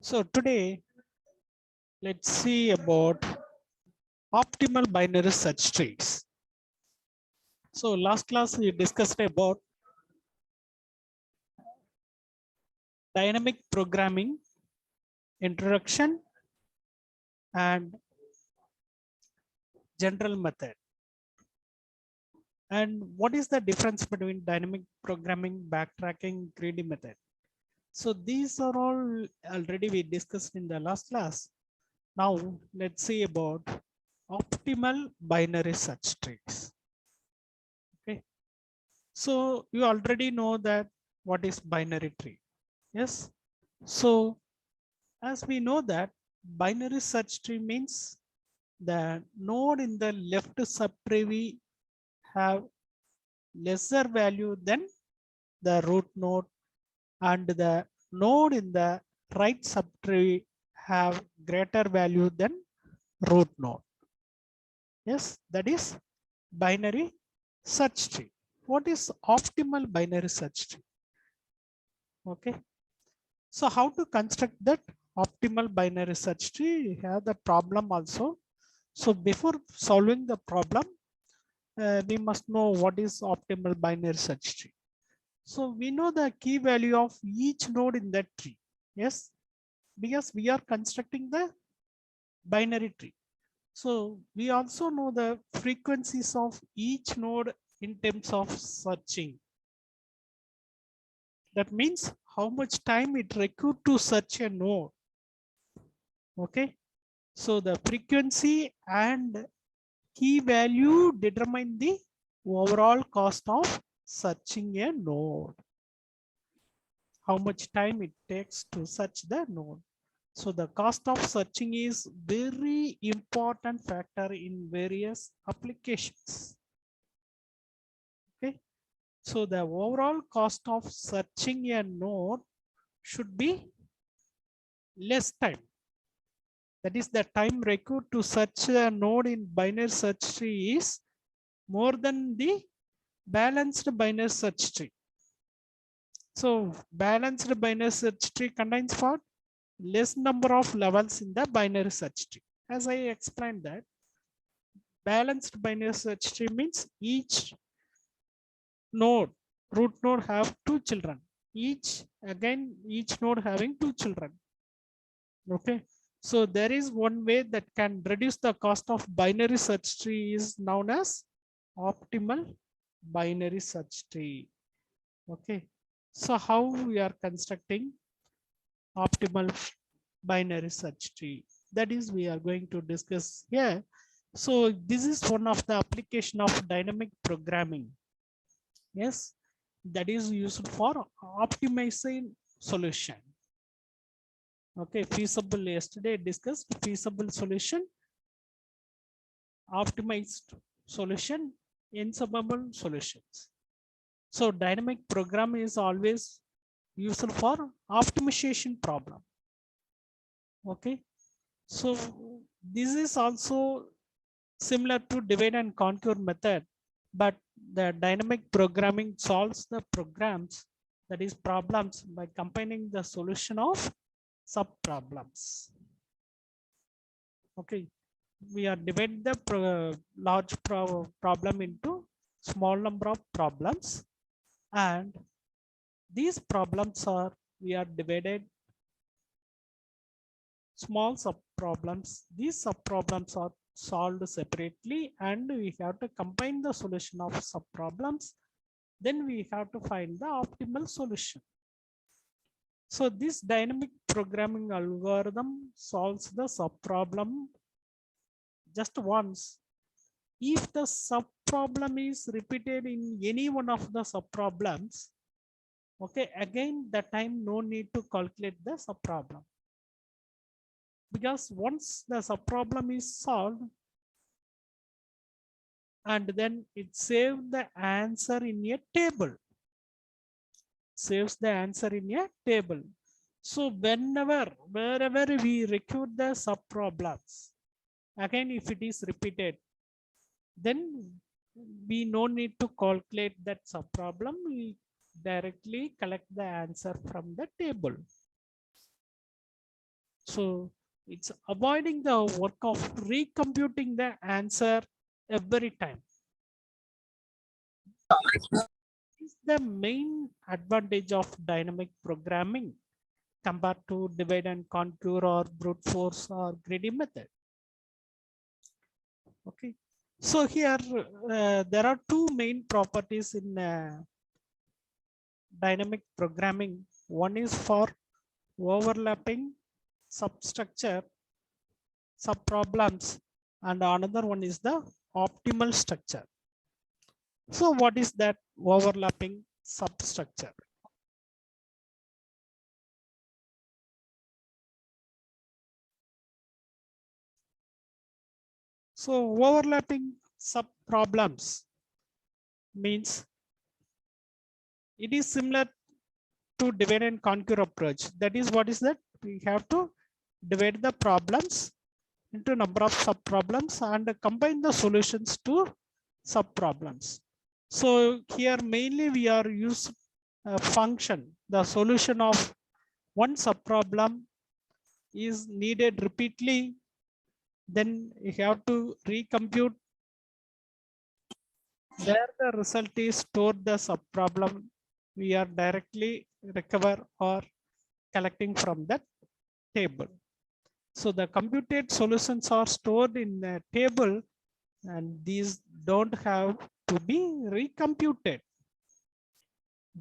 So today, let's see about optimal binary search trees. So last class we discussed about dynamic programming introduction and general method. And what is the difference between dynamic programming, backtracking, greedy method? So these are all already we discussed in the last class. Now let's see about optimal binary search trees. Okay. So you already know that what is binary tree. Yes. So as we know that binary search tree means the node in the left subtree have lesser value than the root node, and the node in the right subtree have greater value than root node. Yes, that is binary search tree. What is optimal binary search tree? Okay. So how to construct that optimal binary search tree? We have the problem also. So before solving the problem, we must know what is optimal binary search tree. So we know the key value of each node in that tree. Yes, because we are constructing the binary tree. So we also know the frequencies of each node in terms of searching. That means how much time it requires to search a node. Okay. So the frequency and key value determine the overall cost of searching a node. How much time it takes to search the node. So the cost of searching is very important factor in various applications. Okay. So the overall cost of searching a node should be less time. That is the time required to search a node in binary search tree is more than the balanced binary search tree. So balanced binary search tree contains for less number of levels in the binary search tree. As I explained that balanced binary search tree means each node, root node have two children. Each node having two children. Okay. So there is one way that can reduce the cost of binary search tree is known as optimal binary search tree. Okay. So how we are constructing optimal binary search tree? That is we are going to discuss here. So this is one of the application of dynamic programming. Yes, that is used for optimizing solution. Okay, feasible yesterday discussed feasible solution, optimized solution, ensemble solutions. So dynamic program is always useful for optimization problem. Okay, so this is also similar to divide and conquer method, but the dynamic programming solves the programs, that is problems, by combining the solution of sub problems. Okay, we are divide the large problem into small number of problems, and these problems are we are divided small sub problems. These sub problems are solved separately, and we have to combine the solution of sub problems. Then we have to find the optimal solution. So this dynamic programming algorithm solves the sub problem just once. If the sub problem is repeated in any one of the sub problems, okay, again the time no need to calculate the sub problem, because once the sub problem is solved, and then it saves the answer in a table. Saves the answer in a table. So wherever we recruit the sub problems, again if it is repeated, then we no need to calculate that sub problem. We directly collect the answer from the table. So it's avoiding the work of recomputing the answer every time. Is the main advantage of dynamic programming compared to divide and conquer or brute force or greedy method. Okay, so here there are two main properties in dynamic programming. One is for overlapping substructure subproblems, and another one is the optimal structure. So what is that overlapping substructure? So overlapping subproblems means it is similar to divide and conquer approach. That is, what is that? We have to divide the problems into number of subproblems and combine the solutions to subproblems. So here mainly we are using a function. The solution of one subproblem is needed repeatedly. Then you have to recompute. There the result is stored the subproblem. We are directly recover or collecting from that table. So the computed solutions are stored in a table, and these don't have to be recomputed.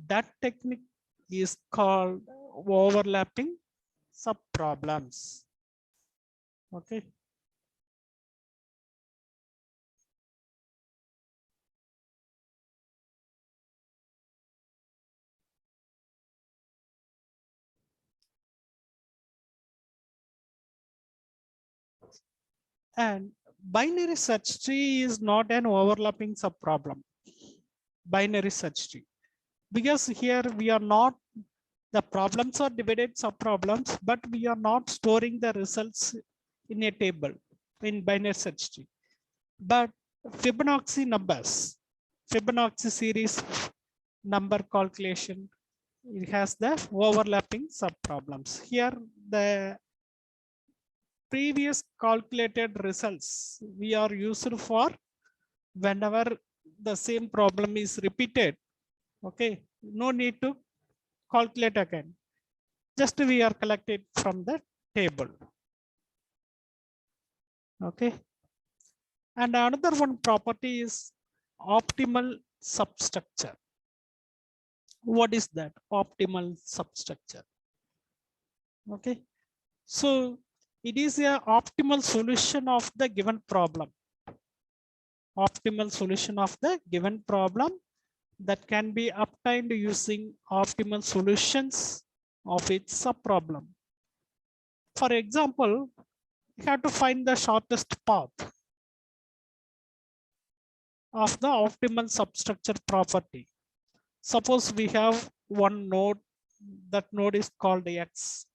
That technique is called overlapping subproblems. Okay. And binary search tree is not an overlapping subproblem. Binary search tree, because here we are not, the problems are divided subproblems, but we are not storing the results in a table in binary search tree. But Fibonacci numbers, Fibonacci series number calculation, it has the overlapping subproblems. Here the previous calculated results we are used for whenever the same problem is repeated. Okay, no need to calculate again. Just we are collected from the table. Okay. And another one property is optimal substructure. What is that optimal substructure? Okay. So it is a optimal solution of the given problem. Optimal solution of the given problem that can be obtained using optimal solutions of its subproblem. For example, you have to find the shortest path of the optimal substructure property. Suppose we have one node, that node is called X,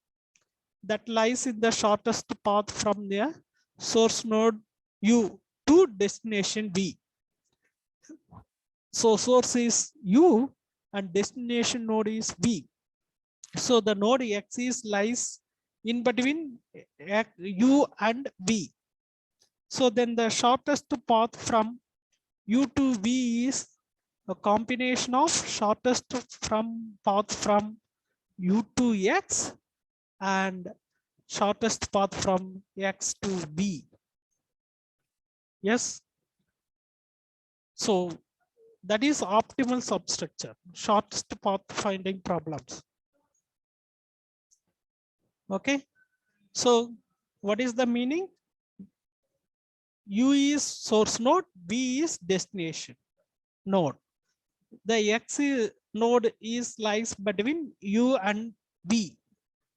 that lies in the shortest path from the source node U to destination V. So source is U and destination node is V. So the node X is lies in between U and V. So then the shortest path from U to V is a combination of shortest from path from U to X and shortest path from X to V. Yes. So that is optimal substructure, shortest path finding problems. Okay. So what is the meaning? U is source node, V is destination node. The X node is lies between U and V.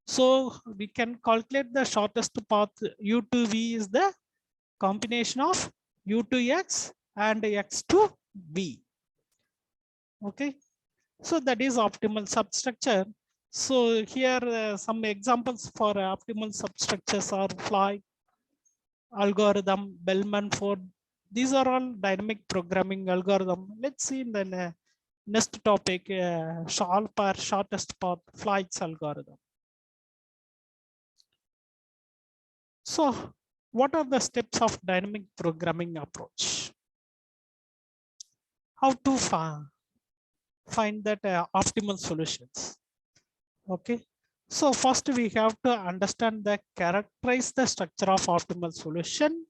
So we can calculate the shortest path U to V is the combination of U to X and X to V. Okay, so that is optimal substructure. So here some examples for optimal substructures are fly algorithm, Bellman Ford. These are all dynamic programming algorithm. Let's see in the next topic, shortest path flights algorithm. So what are the steps of dynamic programming approach? How to find that optimal solutions? Okay. So first we have to understand the characterize the structure of optimal solution.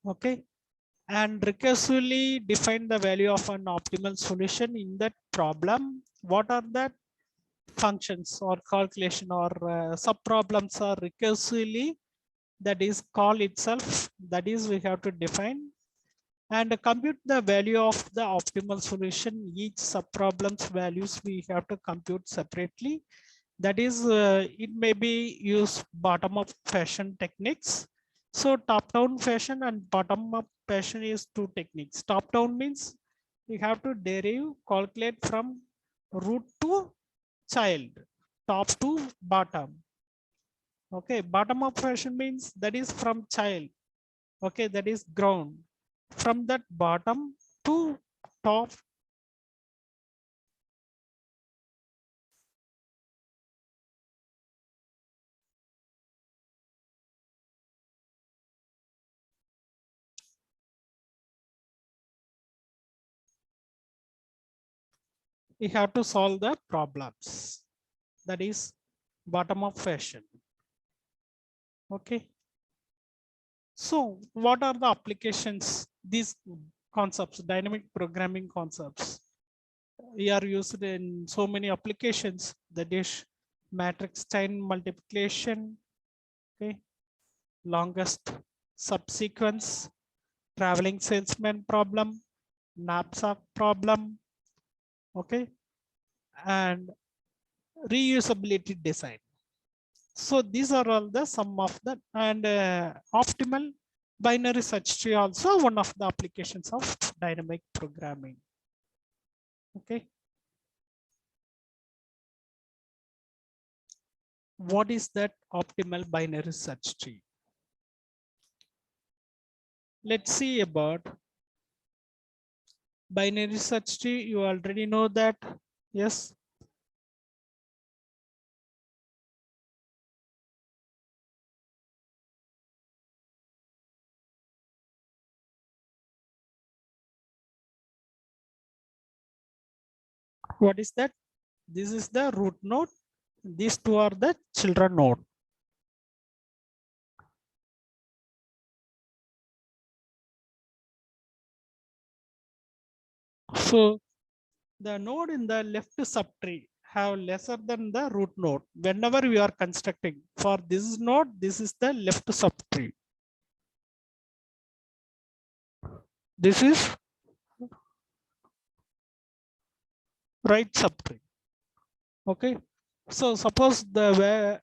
Okay. And recursively define the value of an optimal solution in that problem. What are the functions or calculation or sub problems are recursively that is call itself, that is we have to define and compute the value of the optimal solution. Each sub problems values we have to compute separately. That is it may be use bottom up fashion techniques. So top down fashion and bottom up fashion is two techniques. Top down means we have to derive calculate from root to child, top to bottom. Okay, bottom up fashion means that is from child. Okay, that is ground. From that bottom to top. We have to solve the problems. That is bottom up fashion. Okay. So what are the applications? These concepts, dynamic programming concepts, we are used in so many applications. That is matrix chain multiplication, okay, longest subsequence, traveling salesman problem, knapsack problem, okay, and reusability design. So these are all the sum of the and optimal binary search tree also one of the applications of dynamic programming. Okay. What is that optimal binary search tree? Let's see about binary search tree. You already know that. Yes. What is that? This is the root node. These two are the children node. So the node in the left subtree have lesser than the root node whenever we are constructing. For this node, this is the left subtree. This is right subtree. Okay. So suppose the where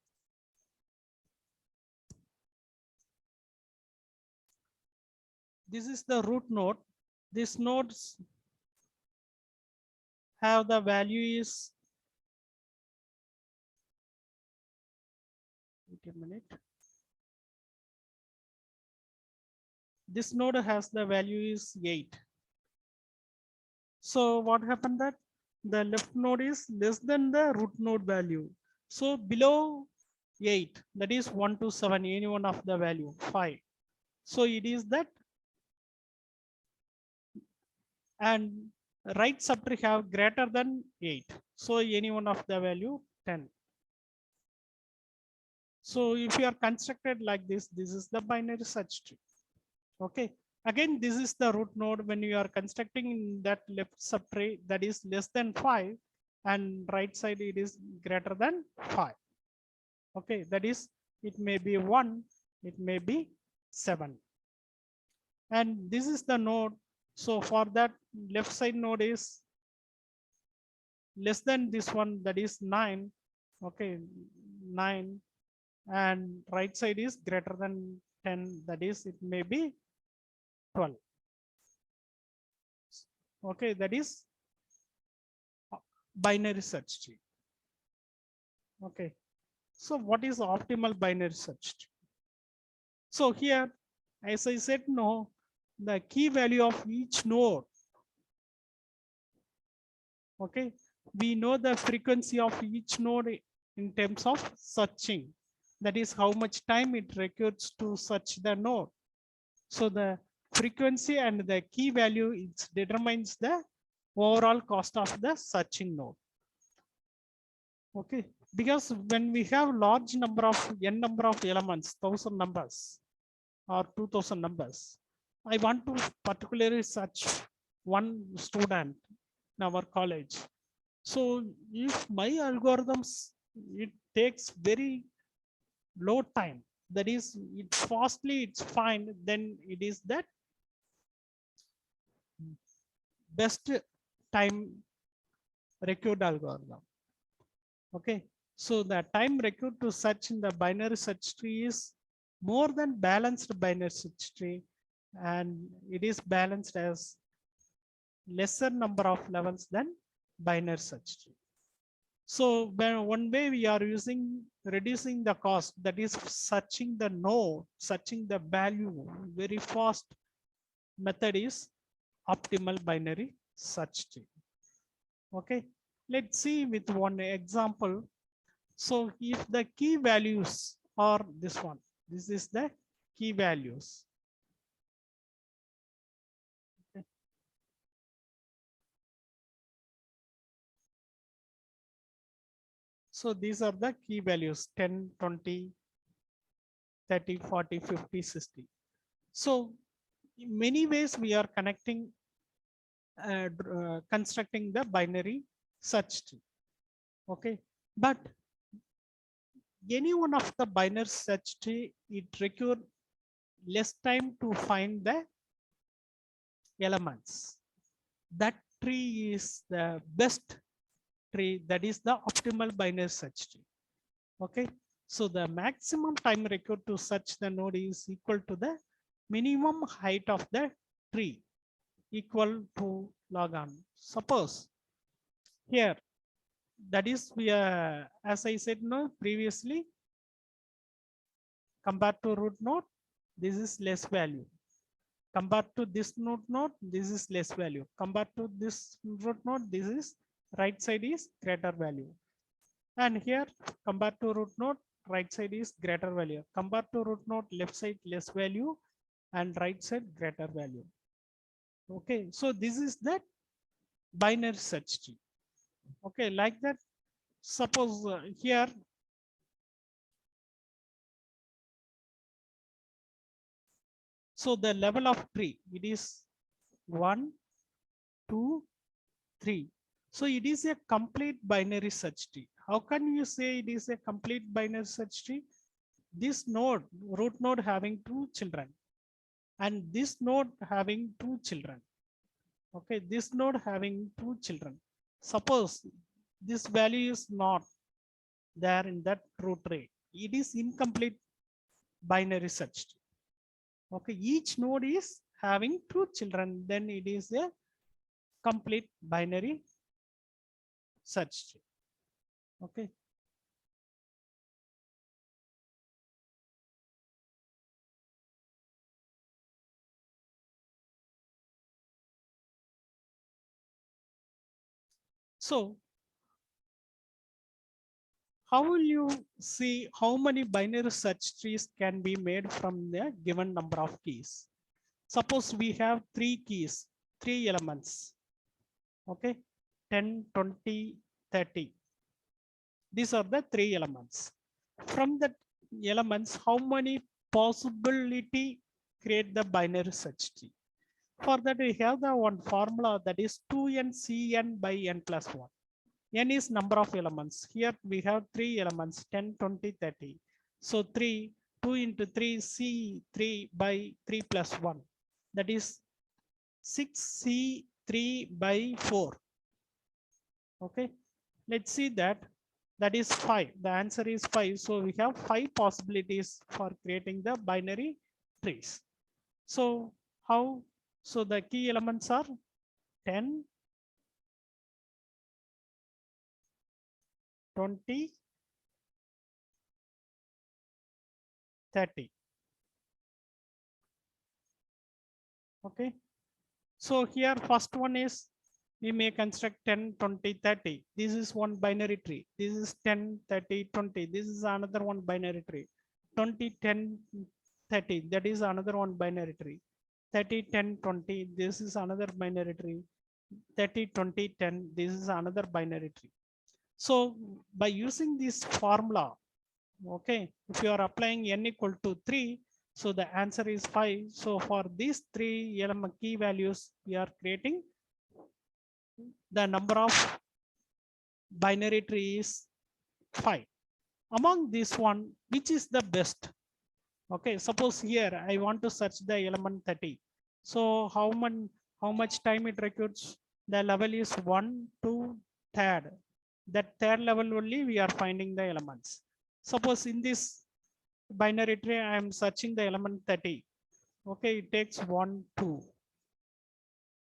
this is the root node, these nodes have the value is, wait a minute. This node has the value is 8. So what happened that the left node is less than the root node value. So below 8, that is 1 to 7, any one of the value 5. So it is that, and right subtree have greater than 8. So any one of the value 10. So if you are constructed like this is the binary search tree. Okay. Again, this is the root node when you are constructing in that left subtree that is less than 5 and right side it is greater than 5. Okay, that is it may be 1, it may be 7. And this is the node. So for that left side node is less than this one, that is 9. Okay, 9, and right side is greater than 10, that is it may be 12. Okay, that is binary search tree. Okay, so what is optimal binary search tree? So here, as I said, no, the key value of each node. Okay, we know the frequency of each node in terms of searching. That is how much time it requires to search the node. So the frequency and the key value, it determines the overall cost of the searching node. Okay, because when we have large number of n number of elements, 1000 numbers or 2000 numbers, I want to particularly search one student in our college. So if my algorithms, it takes very low time, that is it fastly it's fine, then it is that best time required algorithm. Okay, so the time required to search in the binary search tree is more than balanced binary search tree, and it is balanced as lesser number of levels than binary search tree. So one way we are using reducing the cost, that is searching the node, searching the value very fast method is optimal binary search tree. Okay, let's see with one example. So if the key values are this one, this is the key values. Okay. So these are the key values 10, 20, 30, 40, 50, 60. So in many ways we are connecting, constructing the binary search tree. Okay, but any one of the binary search tree, it requires less time to find the elements. That tree is the best tree, that is the optimal binary search tree. Okay, so the maximum time required to search the node is equal to the minimum height of the tree, equal to log n. Suppose here, that is we are, as I said no previously, compared to root node, this is less value. Compared to this node, this is less value. Compared to this root node, this is right side is greater value. And here compared to root node, right side is greater value. Compared to root node, left side less value and right side greater value. Okay, so this is that binary search tree. Okay, like that. Suppose here, so the level of tree, it is 1, 2, 3. So it is a complete binary search tree. How can you say it is a complete binary search tree? This node, root node having 2 children, and this node having 2 children. Okay, this node having 2 children. Suppose this value is not there in that root tree, it is incomplete binary search tree. Okay, each node is having 2 children, then it is a complete binary search tree. Okay. So how will you see how many binary search trees can be made from the given number of keys? Suppose we have 3 keys, 3 elements. Okay, 10, 20, 30. These are the 3 elements. From the elements, how many possibility create the binary search tree? For that, we have the one formula, that is 2n cn by n plus 1. N is number of elements. Here we have 3 elements, 10, 20, 30. So 3, 2 into 3, C3 by 3 plus 1. That is 6C3 by 4. Okay, let's see that. That is 5. The answer is 5. So we have 5 possibilities for creating the binary trees. So how? So the key elements are 10, 20, 30. Okay, so here first one is we may construct 10, 20, 30. This is one binary tree. This is 10, 30, 20. This is another one binary tree. 20, 10, 30. That is another one binary tree. 30, 10, 20. This is another binary tree. 30, 20, 10. This is another binary tree. So by using this formula, okay, if you are applying n equal to 3, so the answer is 5. So for these 3 element key values, we are creating the number of binary tree is 5. Among this one, which is the best? Okay, suppose here I want to search the element 30. So how much time it requires? The level is 1 to 3rd. That 3rd level only we are finding the elements. Suppose in this binary tree I am searching the element 30. Okay, it takes 1, 2.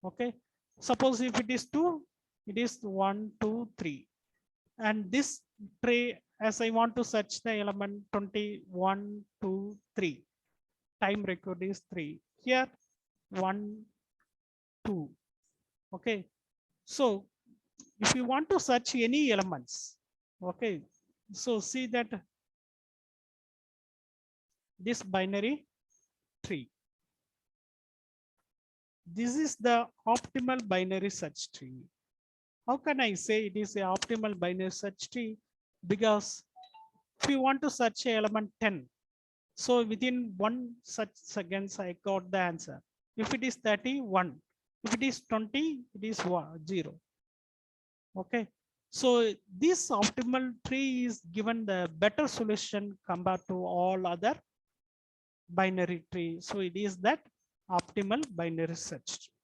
Okay, suppose if it is 2, it is 1, 2, 3. And this tree, as I want to search the element 21, 2, 3. Time record is 3. Here 1, 2. Okay, so if you want to search any elements, okay, so see that this binary tree, this is the optimal binary search tree. How can I say it is a optimal binary search tree? Because if you want to search element 10, so within 1 such seconds, I got the answer. If it is 31, if it is 20, it is 0. Okay. So this optimal tree is given the better solution compared to all other binary tree. So it is that optimal binary search tree.